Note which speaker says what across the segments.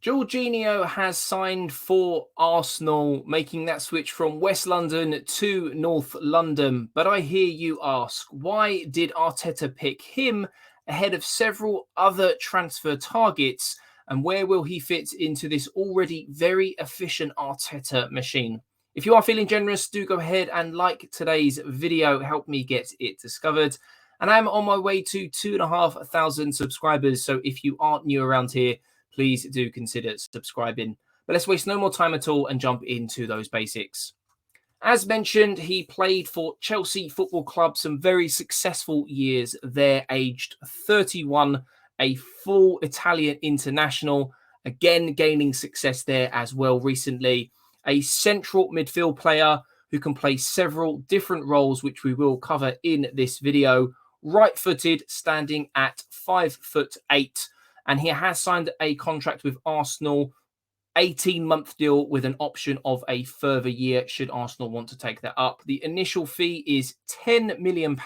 Speaker 1: Jorginho has signed for Arsenal, making that switch from West London to North London. But I hear you ask, why did Arteta pick him ahead of several other transfer targets? And where will he fit into this already very efficient Arteta machine? If you are feeling generous, do go ahead and like today's video. Help me get it discovered. And I'm on my way to 2,500 subscribers. So if you aren't new around here, please do consider subscribing. But let's waste no more time at all and jump into those basics. As mentioned, he played for Chelsea Football Club, some very successful years there, aged 31, a full Italian international, again gaining success there as well recently. A central midfield player who can play several different roles, which we will cover in this video. Right-footed, standing at 5'8", and he has signed a contract with Arsenal, 18-month deal with an option of a further year should Arsenal want to take that up. The initial fee is £10 million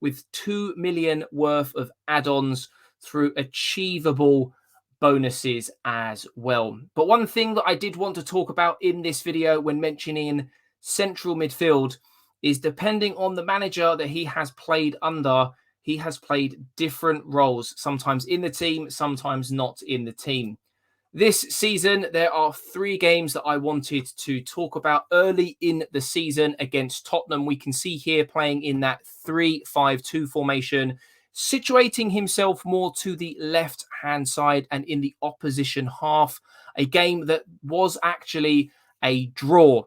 Speaker 1: with £2 million worth of add-ons through achievable bonuses as well. But one thing that I did want to talk about in this video when mentioning central midfield is, depending on the manager that he has played under, he has played different roles, sometimes in the team, sometimes not in the team. This season, there are 3 games that I wanted to talk about early in the season against Tottenham. We can see here playing in that 3-5-2 formation, situating himself more to the left-hand side and in the opposition half, a game that was actually a draw.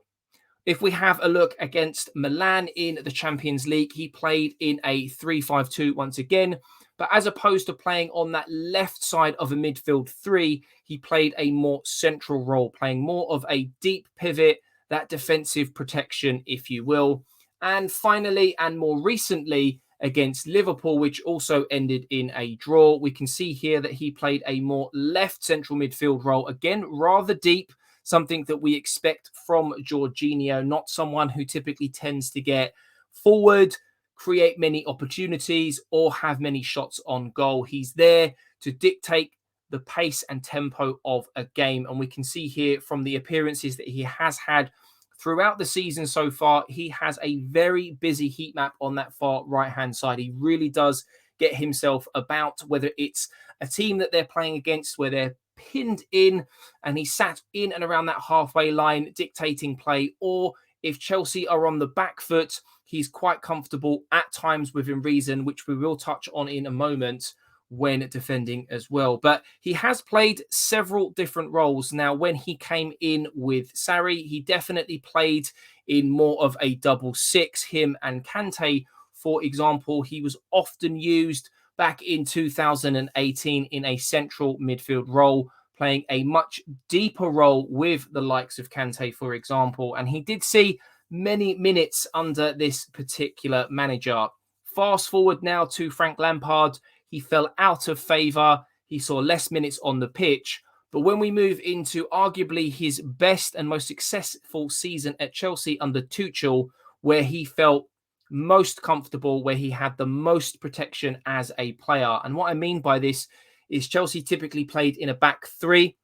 Speaker 1: If we have a look against Milan in the Champions League, he played in a 3-5-2 once again. But as opposed to playing on that left side of a midfield 3, he played a more central role, playing more of a deep pivot, that defensive protection, if you will. And finally, and more recently, against Liverpool, which also ended in a draw, we can see here that he played a more left central midfield role, again, rather deep. Something that we expect from Jorginho, not someone who typically tends to get forward, create many opportunities, or have many shots on goal. He's there to dictate the pace and tempo of a game. And we can see here from the appearances that he has had throughout the season so far, he has a very busy heat map on that far right-hand side. He really does get himself about, whether it's a team that they're playing against where they're pinned in and he sat in and around that halfway line dictating play, or if Chelsea are on the back foot, he's quite comfortable at times within reason, which we will touch on in a moment, when defending as well. But he has played several different roles. Now, when he came in with Sarri, he definitely played in more of a double 6, him and Kante, for example. He was often used back in 2018 in a central midfield role, playing a much deeper role with the likes of Kante, for example. And he did see many minutes under this particular manager. Fast forward now to Frank Lampard, he fell out of favour. He saw less minutes on the pitch. But when we move into arguably his best and most successful season at Chelsea under Tuchel, where he felt most comfortable, where he had the most protection as a player. And what I mean by this is Chelsea typically played in a back 3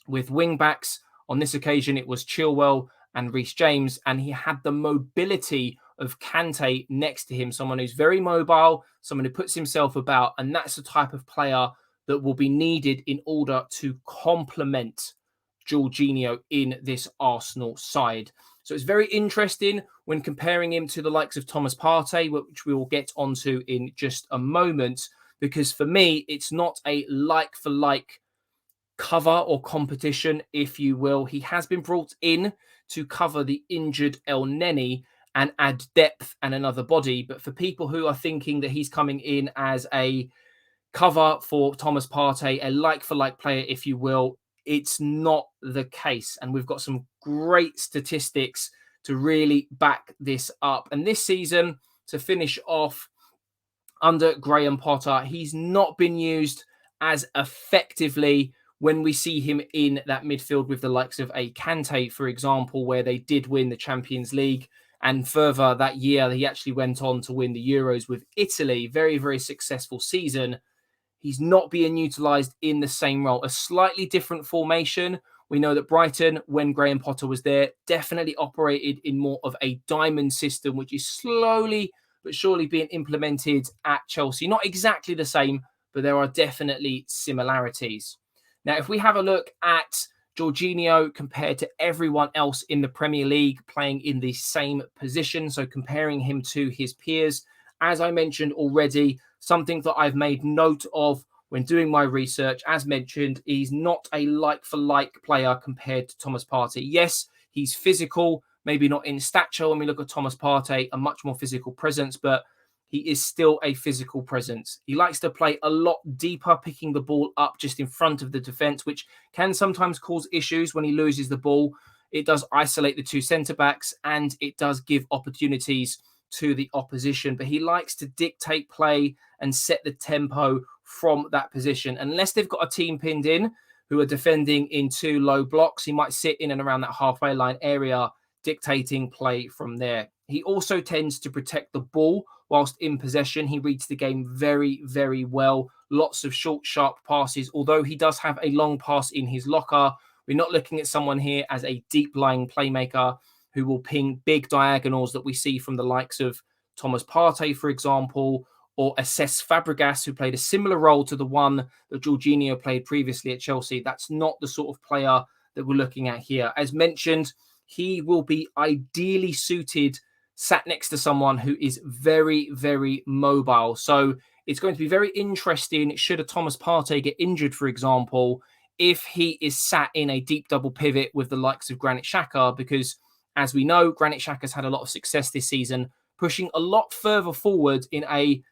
Speaker 1: with wing backs. On this occasion, it was Chilwell and Reece James, and he had the mobility of Kante next to him, someone who's very mobile, someone who puts himself about, and that's the type of player that will be needed in order to complement Jorginho in this Arsenal side. So it's very interesting when comparing him to the likes of Thomas Partey, which we will get onto in just a moment, because for me, it's not a like-for-like cover or competition, if you will. He has been brought in to cover the injured El Neni and add depth and another body. But for people who are thinking that he's coming in as a cover for Thomas Partey, a like-for-like player, if you will, it's not the case. And we've got some great statistics to really back this up. And this season, to finish off under Graham Potter, he's not been used as effectively when we see him in that midfield with the likes of a Kante, for example, where they did win the Champions League. And further that year, he actually went on to win the Euros with Italy. Very, very successful season. he's not being utilised in the same role. A slightly different formation. We know that Brighton, when Graham Potter was there, definitely operated in more of a diamond system, which is slowly but surely being implemented at Chelsea. Not exactly the same, but there are definitely similarities. Now, if we have a look at Jorginho compared to everyone else in the Premier League playing in the same position, so comparing him to his peers, as I mentioned already, something that I've made note of when doing my research, as mentioned, he's not a like-for-like player compared to Thomas Partey. Yes, he's physical, maybe not in stature when we look at Thomas Partey, a much more physical presence, but he is still a physical presence. He likes to play a lot deeper, picking the ball up just in front of the defence, which can sometimes cause issues when he loses the ball. It does isolate the two centre-backs, and it does give opportunities to the opposition. But he likes to dictate play and set the tempo from that position. Unless they've got a team pinned in who are defending in two low blocks, he might sit in and around that halfway line area, dictating play from there. He also tends to protect the ball whilst in possession. He reads the game very, very well. Lots of short, sharp passes. Although he does have a long pass in his locker, we're not looking at someone here as a deep-lying playmaker who will ping big diagonals that we see from the likes of Thomas Partey, for example, or Cesc Fabregas, who played a similar role to the one that Jorginho played previously at Chelsea. That's not the sort of player that we're looking at here. As mentioned, he will be ideally suited sat next to someone who is very, very mobile. So it's going to be very interesting should a Thomas Partey get injured, for example, if he is sat in a deep double pivot with the likes of Granit Xhaka, because as we know, Granit Xhaka's had a lot of success this season, pushing a lot further forward in a,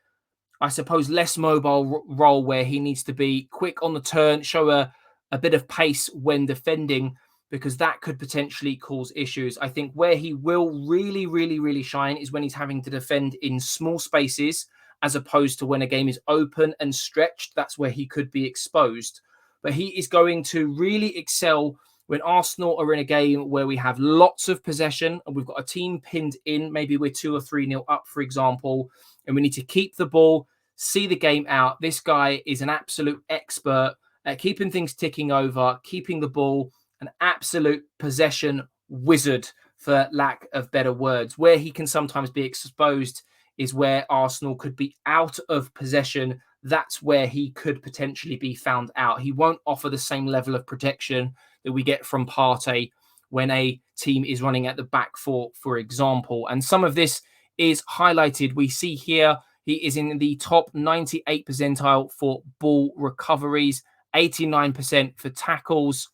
Speaker 1: I suppose, less mobile role where he needs to be quick on the turn, show a bit of pace when defending, because that could potentially cause issues. I think where he will really, really, really shine is when he's having to defend in small spaces, as opposed to when a game is open and stretched. That's where he could be exposed. But he is going to really excel when Arsenal are in a game where we have lots of possession and we've got a team pinned in, maybe we're 2 or 3-0 up, for example, and we need to keep the ball, see the game out. This guy is an absolute expert at keeping things ticking over, keeping the ball, an absolute possession wizard, for lack of better words. Where he can sometimes be exposed is where Arsenal could be out of possession. That's where he could potentially be found out. He won't offer the same level of protection that we get from Partey when a team is running at the back four, for example. And some of this is highlighted. We see here he is in the top 98 percentile for ball recoveries, 89% for tackles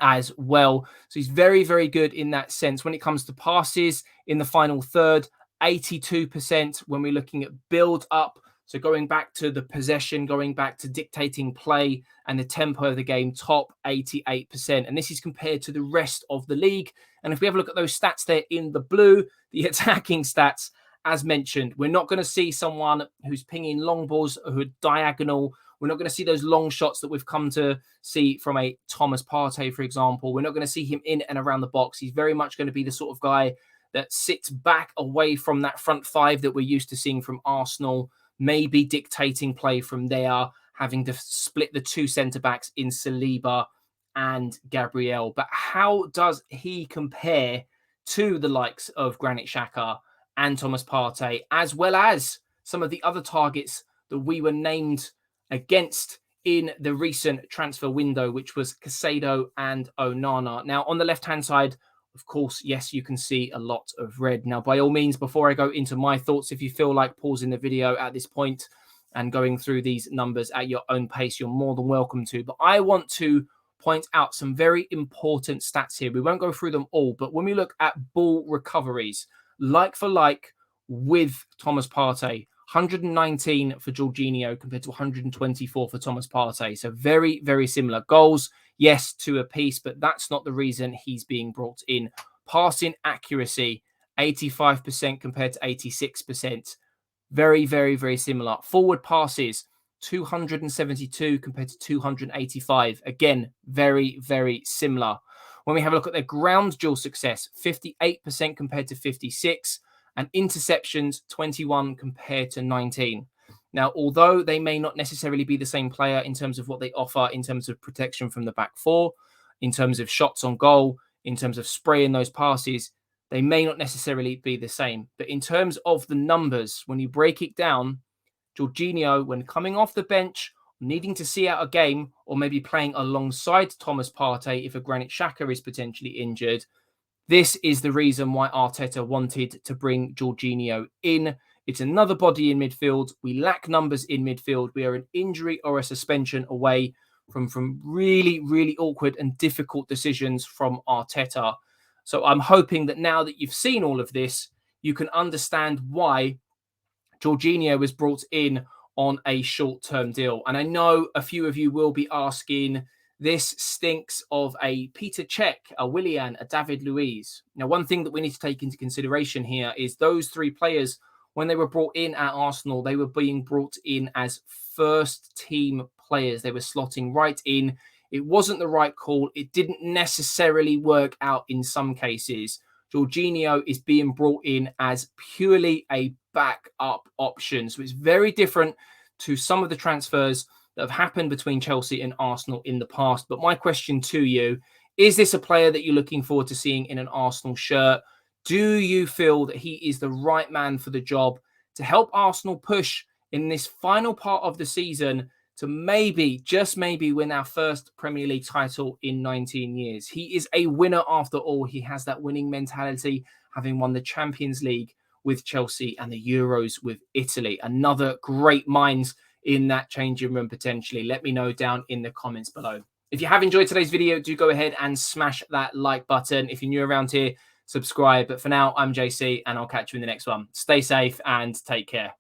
Speaker 1: as well. So he's very, very good in that sense. When it comes to passes in the final third, 82% when we're looking at build up. So going back to the possession, going back to dictating play and the tempo of the game, top 88%. And this is compared to the rest of the league. And if we have a look at those stats there in the blue, the attacking stats, as mentioned, we're not going to see someone who's pinging long balls who are diagonal. We're not going to see those long shots that we've come to see from a Thomas Partey, for example. We're not going to see him in and around the box. He's very much going to be the sort of guy that sits back away from that front five that we're used to seeing from Arsenal, maybe dictating play from there, having to split the two centre-backs in Saliba and Gabriel. But how does he compare to the likes of Granit Xhaka and Thomas Partey, as well as some of the other targets that we were named against in the recent transfer window, which was Caicedo and Onana? Now, on the left-hand side, of course, yes, you can see a lot of red. Now, by all means, before I go into my thoughts, if you feel like pausing the video at this point and going through these numbers at your own pace, you're more than welcome to. But I want to point out some very important stats here. We won't go through them all, but when we look at ball recoveries, like for like with Thomas Partey, 119 for Jorginho compared to 124 for Thomas Partey. So very, very similar. Goals, yes, 2 apiece, but that's not the reason he's being brought in. Passing accuracy, 85% compared to 86%. Very, very, very similar. Forward passes, 272 compared to 285. Again, very, very similar. When we have a look at their ground duel success, 58% compared to 56%. And interceptions, 21 compared to 19. Now, although they may not necessarily be the same player in terms of what they offer, in terms of protection from the back four, in terms of shots on goal, in terms of spraying those passes, they may not necessarily be the same. But in terms of the numbers, when you break it down, Jorginho, when coming off the bench, needing to see out a game, or maybe playing alongside Thomas Partey if a Granit Xhaka is potentially injured, this is the reason why Arteta wanted to bring Jorginho in. It's another body in midfield. We lack numbers in midfield. We are an injury or a suspension away from really, really awkward and difficult decisions from Arteta. So I'm hoping that now that you've seen all of this, you can understand why Jorginho was brought in on a short-term deal. And I know a few of you will be asking, this stinks of a Peter Cech, a Willian, a David Luiz. Now, one thing that we need to take into consideration here is those three players, when they were brought in at Arsenal, they were being brought in as first-team players. They were slotting right in. It wasn't the right call. It didn't necessarily work out in some cases. Jorginho is being brought in as purely a backup option. So it's very different to some of the transfers that have happened between Chelsea and Arsenal in the past. But my question to you, is this a player that you're looking forward to seeing in an Arsenal shirt? Do you feel that he is the right man for the job to help Arsenal push in this final part of the season to maybe, just maybe, win our first Premier League title in 19 years? He is a winner after all. He has that winning mentality, having won the Champions League with Chelsea and the Euros with Italy. Another great minds in that changing room potentially. Let me know down in the comments below. If you have enjoyed today's video, do go ahead and smash that like button. If you're new around here, subscribe. But for now, I'm JC and I'll catch you in the next one. Stay safe and take care.